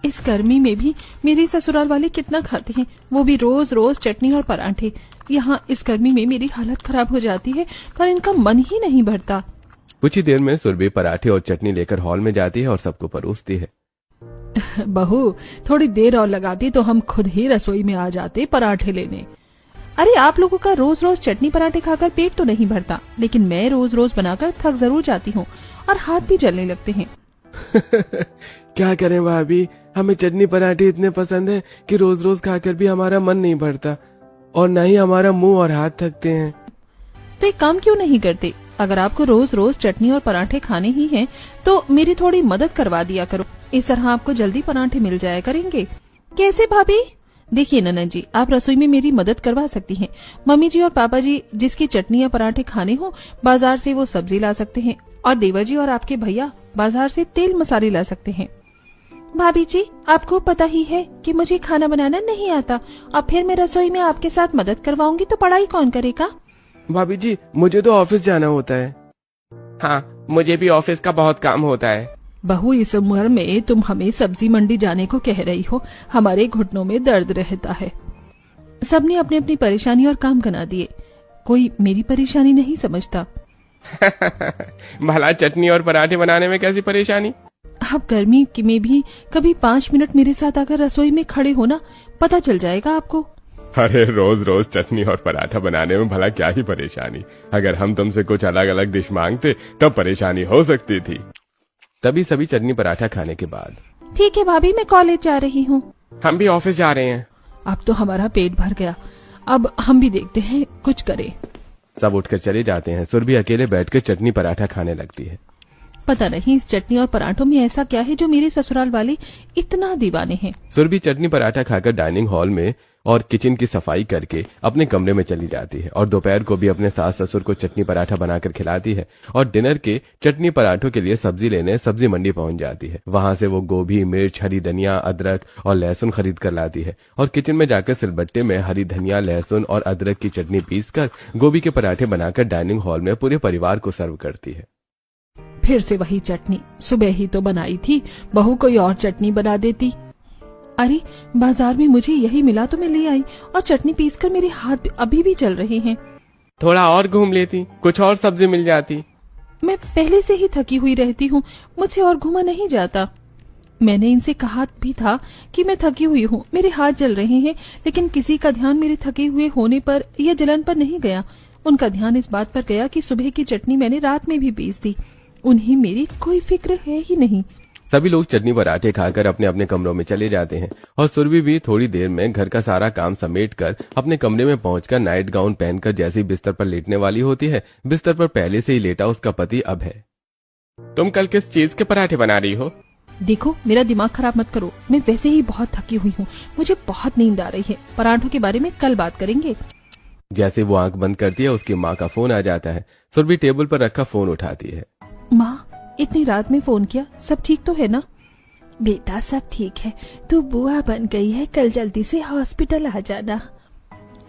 इस गर्मी में भी मेरे ससुराल वाले कितना खाते हैं, वो भी रोज रोज चटनी और पराठे। यहाँ इस गर्मी में मेरी हालत खराब हो जाती है, पर इनका मन ही नहीं भरता। कुछ ही देर में सुरभि पराठे और चटनी लेकर हॉल में जाती है और सबको परोसती है। बहू, थोड़ी देर और लगाती तो हम खुद ही रसोई में आ जाते पराठे लेने। अरे आप लोगों का रोज रोज चटनी पराठे खाकर पेट तो नहीं भरता, लेकिन मैं रोज रोज बनाकर थक जरूर जाती हूँ और हाथ भी जलने लगते हैं। क्या करें भाभी, हमें चटनी पराठे इतने पसंद है कि रोज रोज खाकर भी हमारा मन नहीं भरता और न ही हमारा मुंह और हाथ थकते हैं। तो एक काम क्यों नहीं करते? अगर आपको रोज रोज चटनी और पराठे खाने ही हैं, तो मेरी थोड़ी मदद करवा दिया करो। इस तरह आपको जल्दी पराठे मिल जाया करेंगे। कैसे भाभी? देखिए ननद जी, आप रसोई में मेरी मदद करवा सकती हैं। मम्मी जी और पापा जी जिसकी चटनी या पराठे खाने हो, बाजार से वो सब्जी ला सकते हैं, और देवर जी और आपके भैया बाजार से तेल मसाले ला सकते हैं। भाभी जी, आपको पता ही है कि मुझे खाना बनाना नहीं आता, और फिर मैं रसोई में आपके साथ मदद करवाऊंगी तो पढ़ाई कौन करेगा? भाभी जी, मुझे तो ऑफिस जाना होता है। हाँ, मुझे भी ऑफिस का बहुत काम होता है। बहू, इस उम्र में तुम हमें सब्जी मंडी जाने को कह रही हो, हमारे घुटनों में दर्द रहता है। सबने अपनी अपनी परेशानी और काम गना दिए, कोई मेरी परेशानी नहीं समझता। भला चटनी और पराठे बनाने में कैसी परेशानी? आप गर्मी में भी कभी 5 मिनट मेरे साथ आकर रसोई में खड़े हो ना, पता चल जाएगा आपको। अरे रोज रोज चटनी और पराठा बनाने में भला क्या ही परेशानी। अगर हम तुमसे कुछ अलग अलग डिश मांगते तब परेशानी हो सकती थी। तभी सभी चटनी पराठा खाने के बाद, ठीक है भाभी, मैं कॉलेज जा रही हूँ। हम भी ऑफिस जा रहे हैं। अब तो हमारा पेट भर गया, अब हम भी देखते हैं कुछ करें। सब उठकर चले जाते हैं। सुरभि अकेले बैठकर चटनी पराठा खाने लगती है। पता नहीं इस चटनी और पराठों में ऐसा क्या है जो मेरे ससुराल वाले इतना दीवाने हैं। सुरभि चटनी पराठा खाकर डाइनिंग हॉल में और किचन की सफाई करके अपने कमरे में चली जाती है और दोपहर को भी अपने सास ससुर को चटनी पराठा बनाकर खिलाती है और डिनर के चटनी पराठों के लिए सब्जी लेने सब्जी मंडी पहुंच जाती है। वहां से वो गोभी, मिर्च, हरी धनिया, अदरक और लहसुन खरीद कर लाती है और किचन में जाकर सिलबट्टे में हरी धनिया, लहसुन और अदरक की चटनी पीसकर गोभी के पराठे बनाकर डाइनिंग हॉल में पूरे परिवार को सर्व करती है। फिर से वही चटनी, सुबह ही तो बनाई थी, बहू कोई और चटनी बना देती। अरे बाजार में मुझे यही मिला तो मैं ले आई, और चटनी पीसकर मेरे हाथ अभी भी चल रहे हैं। थोड़ा और घूम लेती, कुछ और सब्जी मिल जाती। मैं पहले से ही थकी हुई रहती हूँ, मुझसे और घूमा नहीं जाता। मैंने इनसे कहा भी था कि मैं थकी हुई हूँ, मेरे हाथ जल रहे हैं, लेकिन किसी का ध्यान मेरे थके हुए होने पर या जलन पर नहीं गया। उनका ध्यान इस बात पर गया कि सुबह की चटनी मैंने रात में भी पीस दी। उन्हें मेरी कोई फिक्र है ही नहीं। सभी लोग चटनी पराठे खाकर अपने अपने कमरों में चले जाते हैं और सुरभि भी थोड़ी देर में घर का सारा काम समेटकर अपने कमरे में पहुंचकर नाइट गाउन पहनकर जैसे ही बिस्तर पर लेटने वाली होती है, बिस्तर पर पहले से ही लेटा उसका पति अब है। तुम कल किस चीज के पराठे बना रही हो? देखो, मेरा दिमाग खराब मत करो, मैं वैसे ही बहुत थकी हुई हूँ, मुझे बहुत नींद आ रही है। पराठों के बारे में कल बात करेंगे। जैसे वो आंख बंद करती है उसकी माँ का फोन आ जाता है। सुरभि टेबल पर रखा फोन उठाती है। माँ, इतनी रात में फोन किया, सब ठीक तो है ना? बेटा सब ठीक है, तू बुआ बन गई है, कल जल्दी से हॉस्पिटल आ जाना।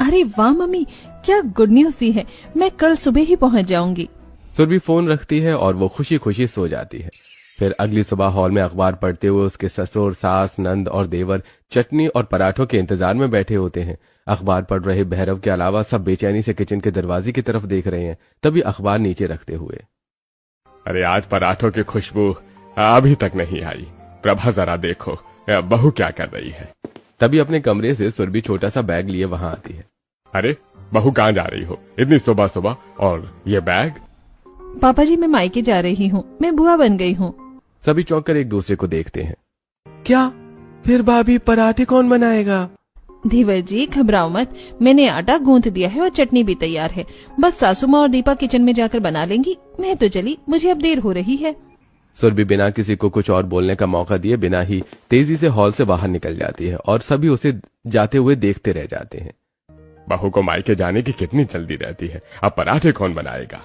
अरे वाह मम्मी, क्या गुड न्यूज दी है, मैं कल सुबह ही पहुंच जाऊंगी। सुरभि फोन रखती है और वो खुशी खुशी सो जाती है। फिर अगली सुबह हॉल में अखबार पढ़ते हुए उसके ससुर, सास, नंद और देवर चटनी और पराठों के इंतजार में बैठे होते हैं। अखबार पढ़ रहे भैरव के अलावा सब बेचैनी से किचन के दरवाजे की तरफ देख रहे हैं। तभी अखबार नीचे रखते हुए, अरे आज पराठों की खुशबू अभी तक नहीं आई। प्रभा जरा देखो बहू क्या कर रही है। तभी अपने कमरे से सुरभि छोटा सा बैग लिए वहां आती है। अरे बहू कहाँ जा रही हो इतनी सुबह सुबह, और ये बैग? पापा जी, मैं मायके जा रही हूँ, मैं बुआ बन गई हूँ। सभी चौंक कर एक दूसरे को देखते हैं। क्या? फिर भाभी पराठे कौन बनाएगा? देवर जी घबराओ मत, मैंने आटा गूंथ दिया है और चटनी भी तैयार है, बस सासू माँ और दीपा किचन में जाकर बना लेंगी। मैं तो चली, मुझे अब देर हो रही है। सुरभि बिना किसी को कुछ और बोलने का मौका दिए बिना ही तेजी से हॉल से बाहर निकल जाती है और सभी उसे जाते हुए देखते रह जाते हैं। बहू को मायके जाने की कितनी जल्दी रहती है, अब पराठे कौन बनाएगा?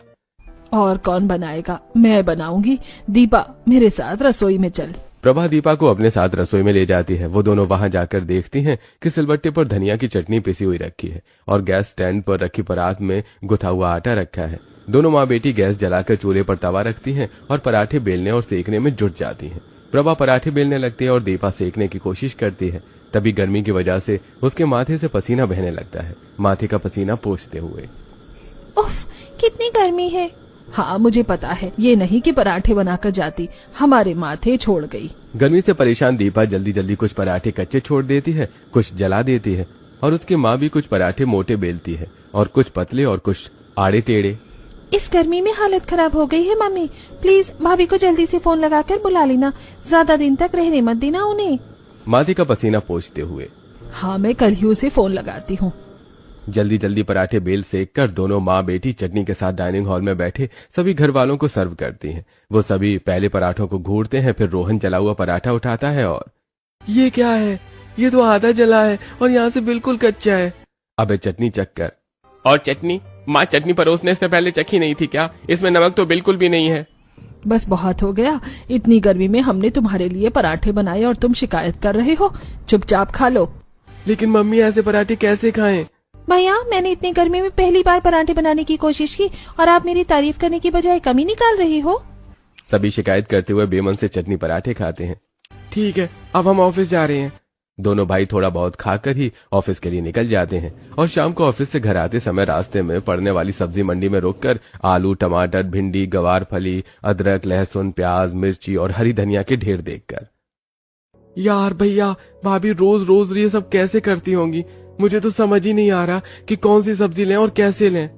और कौन बनाएगा, मैं बनाऊंगी। दीपा मेरे साथ रसोई में चल। प्रभा दीपा को अपने साथ रसोई में ले जाती है। वो दोनों वहां जाकर देखती हैं कि सिलबट्टे पर धनिया की चटनी पिसी हुई रखी है और गैस स्टैंड पर रखी परात में गुथा हुआ आटा रखा है। दोनों माँ बेटी गैस जलाकर चूल्हे पर तवा रखती हैं और पराठे बेलने और सेकने में जुट जाती हैं। प्रभा पराठे बेलने लगती है और दीपा सेकने की कोशिश करती है। तभी गर्मी की वजह से उसके माथे से पसीना बहने लगता है, माथे का पसीना पोंछते हुए। उफ, कितनी गर्मी है। हाँ मुझे पता है, ये नहीं कि पराठे बनाकर जाती, हमारे माथे छोड़ गई। गर्मी से परेशान दीपा जल्दी जल्दी कुछ पराठे कच्चे छोड़ देती है, कुछ जला देती है और उसकी माँ भी कुछ पराठे मोटे बेलती है और कुछ पतले और कुछ आड़े टेढ़े। इस गर्मी में हालत खराब हो गई है मम्मी, प्लीज भाभी को जल्दी से फोन लगाकर बुला लेना, ज्यादा दिन तक रहने मत देना उन्हें। माथे का पसीना पोंछते हुए। हाँ मैं कल ही उसे फोन लगाती हूँ। जल्दी जल्दी पराठे बेल सेक कर दोनों माँ बेटी चटनी के साथ डाइनिंग हॉल में बैठे सभी घर वालों को सर्व करती हैं। वो सभी पहले पराठों को घूरते हैं, फिर रोहन जला हुआ पराठा उठाता है और ये क्या है, ये तो आधा जला है और यहाँ से बिल्कुल कच्चा है। अबे चटनी चक्कर। और चटनी माँ, चटनी परोसने से पहले चखी नहीं थी क्या? इसमें नमक तो बिल्कुल भी नहीं है। बस बहुत हो गया, इतनी गर्मी में हमने तुम्हारे लिए पराठे बनाए और तुम शिकायत कर रहे हो, चुपचाप खा लो। लेकिन मम्मी ऐसे पराठे कैसे खाएं? भैया मैंने इतनी गर्मी में पहली बार पराठे बनाने की कोशिश की और आप मेरी तारीफ करने की बजाय कमी निकाल रही हो। सभी शिकायत करते हुए बेमन से चटनी पराठे खाते हैं। ठीक है, अब हम ऑफिस जा रहे हैं। दोनों भाई थोड़ा बहुत खाकर ही ऑफिस के लिए निकल जाते हैं और शाम को ऑफिस से घर आते समय रास्ते में पड़ने वाली सब्जी मंडी में रोककर आलू, टमाटर, भिंडी, गवार फली, अदरक, लहसुन, प्याज, मिर्ची और हरी धनिया के ढेर देखकर, यार भैया भाभी रोज रोज ये सब कैसे करती होंगी? मुझे तो समझ ही नहीं आ रहा कि कौन सी सब्जी लें और कैसे लें।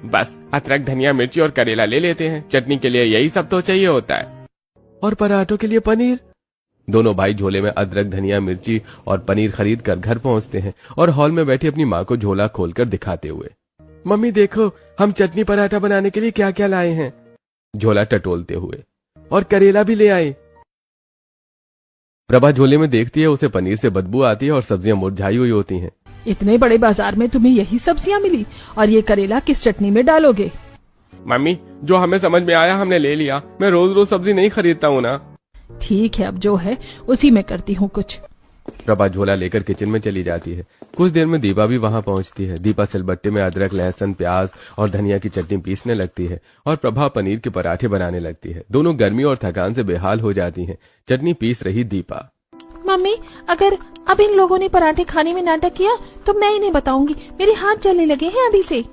बस अदरक, धनिया, मिर्ची और करेला ले लेते हैं, चटनी के लिए यही सब तो चाहिए होता है। और पराठों के लिए पनीर। दोनों भाई झोले में अदरक, धनिया, मिर्ची और पनीर खरीद कर घर पहुंचते हैं और हॉल में बैठी अपनी माँ को झोला खोलकर दिखाते हुए, मम्मी देखो हम चटनी पराठा बनाने के लिए क्या क्या लाए हैं। झोला टटोलते हुए, और करेला भी ले आए। प्रभा झोले में देखती है, उसे पनीर से बदबू आती है और सब्जियां मुरझाई हुई होती हैं। इतने बड़े बाजार में तुम्हें यही सब्जियां मिली और ये करेला किस चटनी में डालोगे? मम्मी जो हमें समझ में आया हमने ले लिया, मैं रोज रोज सब्जी नहीं खरीदता हूँ ना। ठीक है, अब जो है उसी में करती हूँ कुछ। प्रभा झोला लेकर किचन में चली जाती है। कुछ देर में दीपा भी वहां पहुंचती है। दीपा सिलबट्टे में अदरक, लहसुन, प्याज और धनिया की चटनी पीसने लगती है और प्रभा पनीर के पराठे बनाने लगती है। दोनों गर्मी और थकान से बेहाल हो जाती हैं। चटनी पीस रही दीपा, मम्मी अगर अब इन लोगों ने पराठे खाने में नाटक किया तो मैं इन्हें बताऊंगी, मेरे हाथ जलने लगे हैं अभी से।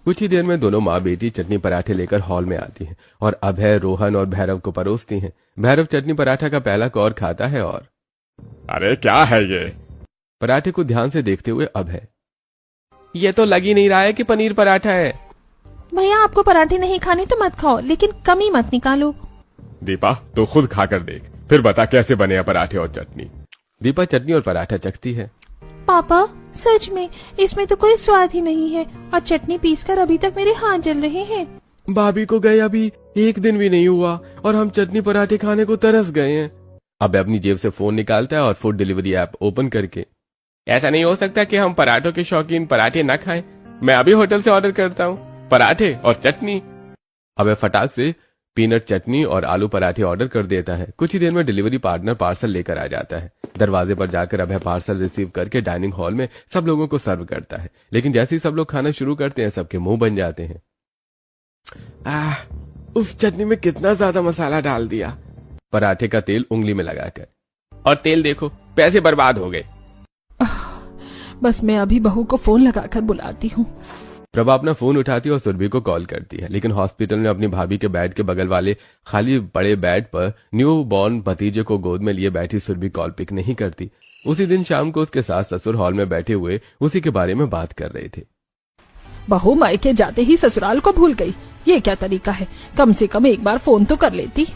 कुछ ही देर में दोनों माँ बेटी चटनी पराठे लेकर हॉल में आती हैं और अभय, रोहन और भैरव को परोसती हैं। भैरव चटनी पराठा का पहला कौर खाता है और अरे क्या है ये? पराठे को ध्यान से देखते हुए अभय, ये तो लग ही नहीं रहा है कि पनीर पराठा है। भैया आपको पराठे नहीं खाने तो मत खाओ, लेकिन कमी मत निकालो। दीपा तो खुद खाकर देख, फिर बता कैसे बने पराठे और चटनी। दीपा चटनी और पराठा चखती है। पापा सच में इसमें तो कोई स्वाद ही नहीं है और चटनी पीसकर अभी तक मेरे हाथ जल रहे हैं। भाभी को गए अभी एक दिन भी नहीं हुआ और हम चटनी पराठे खाने को तरस गए हैं। अब अपनी जेब से फोन निकालता है और फूड डिलीवरी ऐप ओपन करके, ऐसा नहीं हो सकता कि हम पराठों के शौकीन पराठे न खाएं। मैं अभी होटल से ऑर्डर करता हूँ, पराठे और चटनी। अब फटाक से पीनट चटनी और आलू पराठे ऑर्डर कर देता है। कुछ ही देर में डिलीवरी पार्टनर पार्सल लेकर आ जाता है। दरवाजे पर जाकर अभय पार्सल रिसीव करके डाइनिंग हॉल में सब लोगों को सर्व करता है। लेकिन जैसे ही सब लोग खाना शुरू करते हैं सबके मुंह बन जाते हैं। उफ, चटनी में कितना ज्यादा मसाला डाल दिया। पराठे का तेल उंगली में लगाकर, और तेल देखो पैसे बर्बाद हो गए। बस मैं अभी बहू को फोन लगाकर बुलाती हूँ। प्रभा अपना फोन उठाती है और सुरभि को कॉल करती है। लेकिन हॉस्पिटल में अपनी भाभी के बेड के बगल वाले खाली बड़े बेड पर न्यू बॉर्न भतीजे को गोद में लिए बैठी सुरभि कॉल पिक नहीं करती। उसी दिन शाम को उसके सास ससुर हॉल में बैठे हुए उसी के बारे में बात कर रहे थे। बहू मायके जाते ही ससुराल को भूल गई, ये क्या तरीका है? कम से कम एक बार फोन तो कर लेती।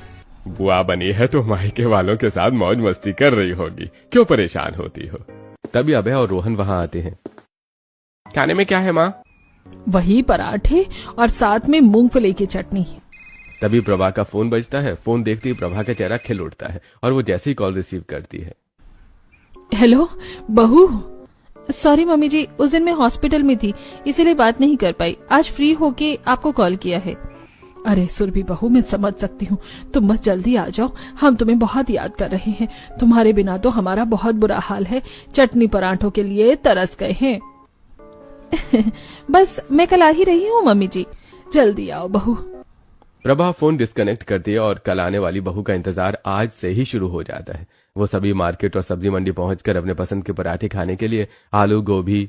बुआ बनी है तो मायके वालों के साथ मौज मस्ती कर रही होगी, क्यों परेशान होती हो? तभी अभय और रोहन वहां आते हैं। खाने में क्या है माँ? वही पराठे और साथ में मूंगफली की चटनी। तभी प्रभा का फोन बजता है। फोन देखते ही प्रभा का चेहरा खिल उठता है और वो जैसे ही कॉल रिसीव करती है, हेलो बहू, सॉरी मम्मी जी, उस दिन मैं हॉस्पिटल में थी इसीलिए बात नहीं कर पाई। आज फ्री होके आपको कॉल किया है। अरे सुरभि बहू, मैं समझ सकती हूँ, तुम बस जल्दी आ जाओ, हम तुम्हें बहुत याद कर रहे हैं। तुम्हारे बिना तो हमारा बहुत बुरा हाल है, चटनी पराठों के लिए तरस गए हैं। बस मैं कल आ ही रही हूँ मम्मी जी, जल्दी आओ बहू। प्रभा फोन डिस्कनेक्ट करती है और कल आने वाली बहू का इंतजार आज से ही शुरू हो जाता है। वो सभी मार्केट और सब्जी मंडी पहुंचकर अपने पसंद के पराठे खाने के लिए आलू, गोभी,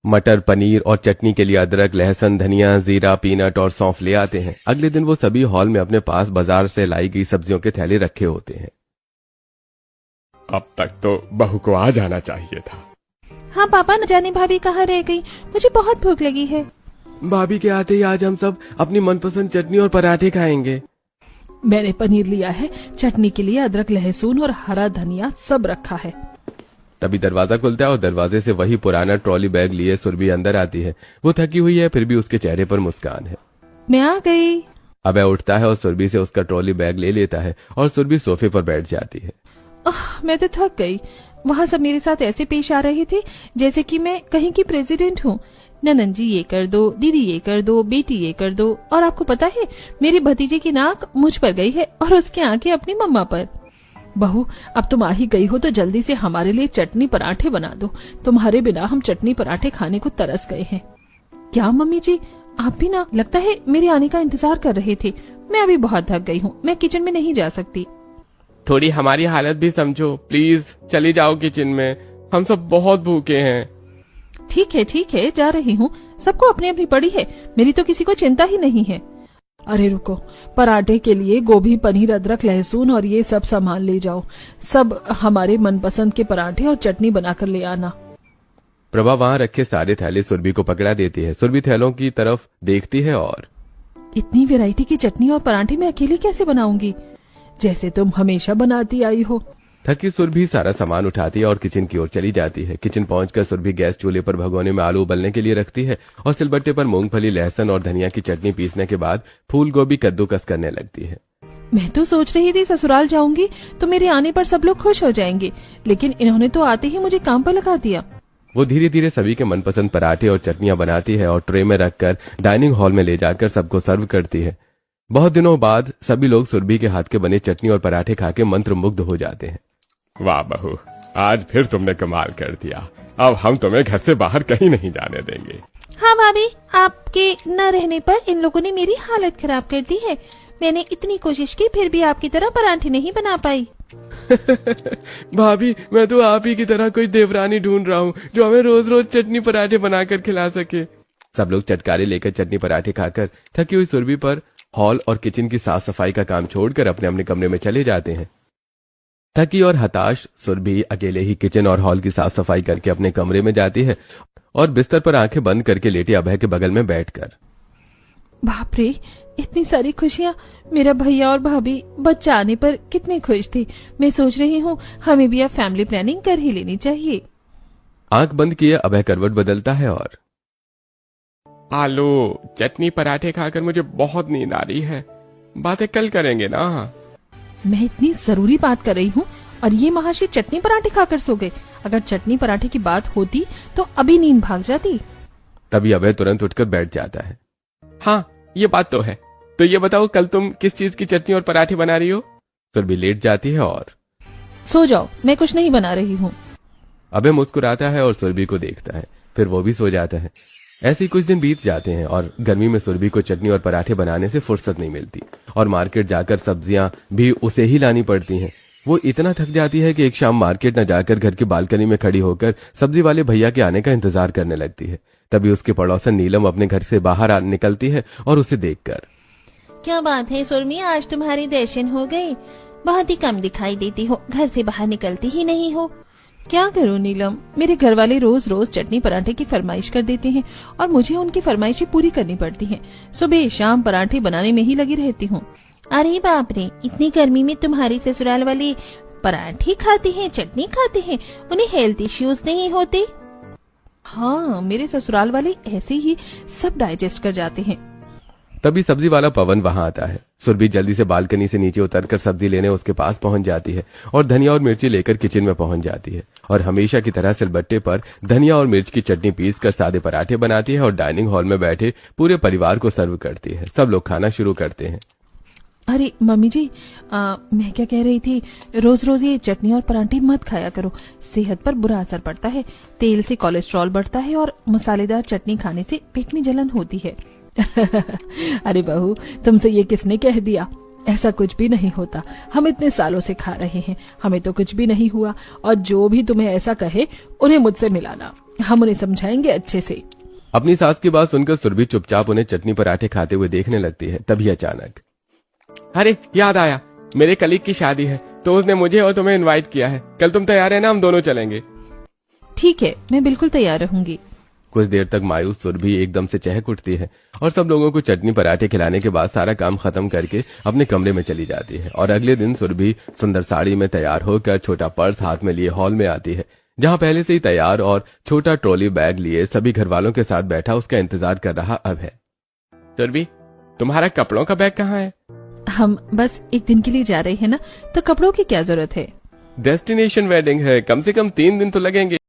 मटर, पनीर और चटनी के लिए अदरक, लहसुन, धनिया, जीरा, पीनट और सौंफ ले आते हैं। अगले दिन वो सभी हॉल में अपने पास बाजार से लाई गई सब्जियों के थैले रखे होते हैं। अब तक तो बहू को आ जाना चाहिए था। हाँ पापा, न जाने भाभी कहाँ रह गई, मुझे बहुत भूख लगी है। भाभी के आते ही आज हम सब अपनी मनपसंद चटनी और पराठे खाएंगे। मैंने पनीर लिया है, चटनी के लिए अदरक, लहसुन और हरा धनिया सब रखा है। तभी दरवाजा खुलता है और दरवाजे से वही पुराना ट्रॉली बैग लिए सुरभि अंदर आती है। वो थकी हुई है, फिर भी उसके चेहरे पर मुस्कान है। मैं आ गई। अभय उठता है और सुरभि से उसका ट्रॉली बैग ले लेता है और सुरभि सोफे पर बैठ जाती है। मैं तो थक गई। वहाँ सब मेरे साथ ऐसे पेश आ रहे थे जैसे कि मैं कहीं की प्रेसिडेंट हूँ। ननन जी ये कर दो, दीदी ये कर दो, बेटी ये कर दो। और आपको पता है, मेरी भतीजे की नाक मुझ पर गई है और उसकी आंखें अपनी मम्मा पर। बहू, अब तुम आ ही गई हो तो जल्दी से हमारे लिए चटनी पराठे बना दो। तुम्हारे बिना हम चटनी पराठे खाने को तरस गए हैं। क्या मम्मी जी, आप भी ना लगता है मेरे आने का इंतजार कर रहे थे। मैं अभी बहुत थक गई हूँ, मैं किचन में नहीं जा सकती। थोड़ी हमारी हालत भी समझो प्लीज, चली जाओ किचन में, हम सब बहुत भूखे हैं। ठीक है, जा रही हूँ। सबको अपनी अपनी पड़ी है, मेरी तो किसी को चिंता ही नहीं है। अरे रुको, पराठे के लिए गोभी, पनीर, अदरक, लहसुन और ये सब सामान ले जाओ। सब हमारे मनपसंद के पराठे और चटनी बनाकर ले आना। प्रभा वहाँ रखे सारे थैले सुरभि को पकड़ा देती है। सुरभि थैलों की तरफ देखती है और इतनी वैरायटी की चटनी और पराठे मैं अकेले कैसे बनाऊंगी, जैसे तुम हमेशा बनाती आई हो। थकी सुरभि सारा सामान उठाती है और किचन की ओर चली जाती है। किचन पहुंचकर सुरभि गैस चूल्हे पर भगोने में आलू उबलने के लिए रखती है और सिलबट्टे पर मूंगफली, लहसुन और धनिया की चटनी पीसने के बाद फूल गोभी कद्दूकस करने लगती है। मैं तो सोच रही थी ससुराल जाऊंगी तो मेरे आने पर सब लोग खुश हो जाएंगे, लेकिन इन्होंने तो आते ही मुझे काम पर लगा दिया। वो धीरे धीरे सभी के मनपसंद पराठे और चटनियां बनाती है और ट्रे में रखकर डाइनिंग हॉल में ले जाकर सबको सर्व करती है। बहुत दिनों बाद सभी लोग सुरभि के हाथ के बने चटनी और पराठे खाके मंत्रमुग्ध हो जाते हैं। वाह बहू, आज फिर तुमने कमाल कर दिया। अब हम तुम्हें घर से बाहर कहीं नहीं जाने देंगे। हाँ भाभी, आपके न रहने पर इन लोगों ने मेरी हालत खराब कर दी है। मैंने इतनी कोशिश की फिर भी आपकी तरह पराठे नहीं बना पाई। भाभी, मैं तो आप ही की तरह कोई देवरानी ढूंढ रहा हूँ जो हमें रोज रोज चटनी पराठे बनाकर खिला सके। सब लोग चटकारे लेकर चटनी पराठे खाकर थकी हुई सुरभि पर हॉल और किचन की साफ सफाई का काम छोड़कर अपने अपने कमरे में चले जाते हैं। थकी और हताश सुरभि अकेले ही किचन और हॉल की साफ सफाई करके अपने कमरे में जाती है और बिस्तर पर आंखें बंद करके लेटी अभय के बगल में बैठकर। बाप रे, इतनी सारी खुशियाँ। मेरा भैया और भाभी बच्चा आने पर कितने खुश थे। मैं सोच रही हूँ हमें भी अब फैमिली प्लानिंग कर ही लेनी चाहिए। आंख बंद किए अभय करवट बदलता है और आलू चटनी पराठे खाकर मुझे बहुत नींद आ रही है। बातें कल करेंगे ना। मैं इतनी जरूरी बात कर रही हूँ और ये महाशय चटनी पराठे खाकर सो गए। अगर चटनी पराठे की बात होती तो अभी नींद भाग जाती। तभी अभय तुरंत उठकर बैठ जाता है। हाँ, ये बात तो है। तो ये बताओ, कल तुम किस चीज की चटनी और पराठे बना रही हो? सुरभि लेट जाती है और सो जाओ, मैं कुछ नहीं बना रही हूँ। अभय मुस्कुराता है और सुरभि को देखता है, फिर वो भी सो जाता है। ऐसे ही कुछ दिन बीत जाते हैं और गर्मी में सुरभि को चटनी और पराठे बनाने से फुर्सत नहीं मिलती और मार्केट जाकर सब्जियां भी उसे ही लानी पड़ती हैं। वो इतना थक जाती है कि एक शाम मार्केट न जाकर घर की बालकनी में खड़ी होकर सब्जी वाले भैया के आने का इंतजार करने लगती है। तभी उसकी पड़ोसन नीलम अपने घर से बाहर निकलती है और उसे देखकर, क्या बात है सुरमी, आज तुम्हारी दर्शन हो गई। बहुत ही कम दिखाई देती हो, घर से बाहर निकलती ही नहीं हो। क्या करूं नीलम, मेरे घर वाले रोज रोज चटनी पराठे की फरमाइश कर देते हैं और मुझे उनकी फरमाइशें पूरी करनी पड़ती हैं। सुबह शाम पराठे बनाने में ही लगी रहती हूँ। अरे बाप रे, इतनी गर्मी में तुम्हारी ससुराल वाले पराठे खाते हैं, चटनी खाते हैं, उन्हें हेल्थ इश्यूज नहीं होते? हाँ, मेरे ससुराल वाले ऐसे ही सब डाइजेस्ट कर जाते हैं। तभी सब्जी वाला पवन वहां आता है। सुरभि जल्दी से बालकनी से नीचे उतरकर सब्जी लेने उसके पास पहुंच जाती है और धनिया और मिर्ची लेकर किचन में पहुंच जाती है और हमेशा की तरह सिलबट्टे पर धनिया और मिर्च की चटनी पीसकर सादे पराठे बनाती है और डाइनिंग हॉल में बैठे पूरे परिवार को सर्व करती है। सब लोग खाना शुरू करते हैं। अरे मम्मी जी, मैं क्या कह रही थी, रोज रोज ये चटनी और पराठे मत खाया करो, सेहत पर बुरा असर पड़ता है। तेल से कोलेस्ट्रॉल बढ़ता है और मसालेदार चटनी खाने से पेट में जलन होती है। अरे बहू, तुमसे ये किसने कह दिया? ऐसा कुछ भी नहीं होता। हम इतने सालों से खा रहे हैं, हमें तो कुछ भी नहीं हुआ। और जो भी तुम्हें ऐसा कहे उन्हें मुझसे मिलाना, हम उन्हें समझाएंगे अच्छे से। अपनी सास की बात सुनकर सुरभि चुपचाप उन्हें चटनी पराठे खाते हुए देखने लगती है। तभी अचानक, अरे याद आया, मेरे कलीग की शादी है तो उसने मुझे और तुम्हें इनवाइट किया है। कल तुम तैयार है ना? हम दोनों चलेंगे। ठीक है, मैं बिल्कुल तैयार रहूंगी। कुछ देर तक मायूस सुरभि एकदम से चहक उठती है और सब लोगों को चटनी पराठे खिलाने के बाद सारा काम खत्म करके अपने कमरे में चली जाती है। और अगले दिन सुरभि सुंदर साड़ी में तैयार होकर छोटा पर्स हाथ में लिए हॉल में आती है, जहां पहले से ही तैयार और छोटा ट्रॉली बैग लिए सभी घर वालों के साथ बैठा उसका इंतजार कर रहा अब है। सुरभि, तुम्हारा कपड़ों का बैग कहाँ है? हम बस एक दिन के लिए जा रहे हैं ना, तो कपड़ों की क्या जरूरत है? डेस्टिनेशन वेडिंग है, कम से कम 3 दिन तो लगेंगे।